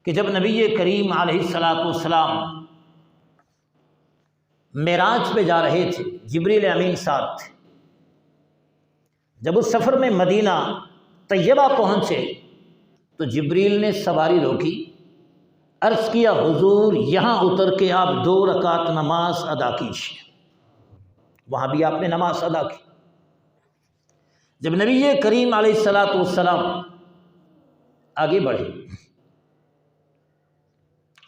کہ جب نبی کریم علیہ السلام معراج پہ جا رہے تھے، جبریل امین ساتھ تھے۔ جب اس سفر میں مدینہ طیبہ پہنچے تو جبریل نے سواری روکی، عرض کیا حضور یہاں اتر کے آپ 2 رکعت نماز ادا کیجیے۔ وہاں بھی آپ نے نماز ادا کی۔ جب نبی کریم علیہ السلام آگے بڑھے،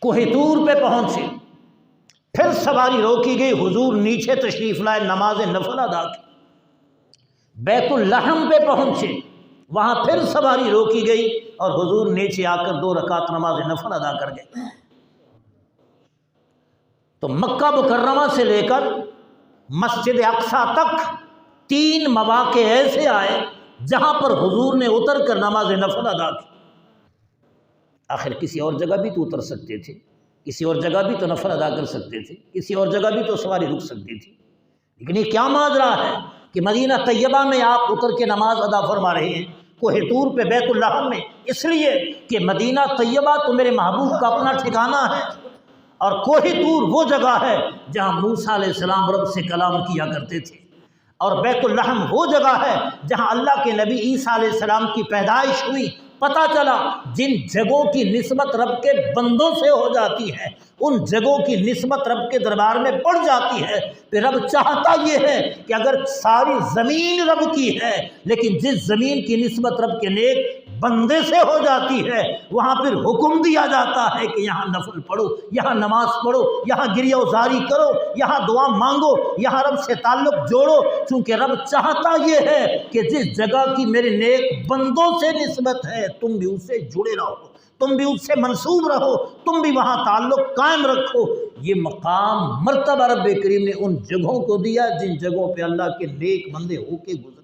کوہ طور پہ پہنچے، پھر سواری روکی گئی، حضور نیچے تشریف لائے، نماز نفل ادا کی۔ بیت اللحم پہ پہنچے، وہاں پھر سواری روکی گئی اور حضور نیچے آ کر 2 رکعت نماز نفل ادا کر گئے۔ تو مکہ مکرمہ سے لے کر مسجد اقصیٰ تک 3 مواقع ایسے آئے جہاں پر حضور نے اتر کر نماز نفل ادا کی۔ آخر کسی اور جگہ بھی تو اتر سکتے تھے، کسی اور جگہ بھی تو نفل ادا کر سکتے تھے، کسی اور جگہ بھی تو سواری رک سکتی تھی، لیکن یہ کیا ماجرا ہے کہ مدینہ طیبہ میں آپ اتر کے نماز ادا فرما رہے ہیں، کوہ طور پہ بیت اللحم میں؟ اس لیے کہ مدینہ طیبہ تو میرے محبوب کا اپنا ٹھکانہ ہے، اور کوہ طور وہ جگہ ہے جہاں موسیٰ علیہ السلام رب سے کلام کیا کرتے تھے، اور بیت اللحم وہ جگہ ہے جہاں اللہ کے نبی عیسیٰ علیہ السلام کی پیدائش ہوئی۔ پتہ چلا جن جگہوں کی نسبت رب کے بندوں سے ہو جاتی ہے، ان جگہوں کی نسبت رب کے دربار میں بڑھ جاتی ہے۔ پھر رب چاہتا یہ ہے کہ اگر ساری زمین رب کی ہے، لیکن جس زمین کی نسبت رب کے نیک بندے سے ہو جاتی ہے، وہاں پھر حکم دیا جاتا ہے کہ یہاں نفل پڑھو، یہاں نماز پڑھو، یہاں گریہ وزاری کرو، یہاں دعا مانگو، یہاں رب سے تعلق جوڑو، چونکہ رب چاہتا یہ ہے کہ جس جگہ کی میرے نیک بندوں سے نسبت ہے تم بھی اس سے جڑے رہو، تم بھی اس سے منسوب رہو، تم بھی وہاں تعلق قائم رکھو۔ یہ مقام مرتبہ رب کریم نے ان جگہوں کو دیا جن جگہوں پہ اللہ کے نیک بندے ہو کے گزرے۔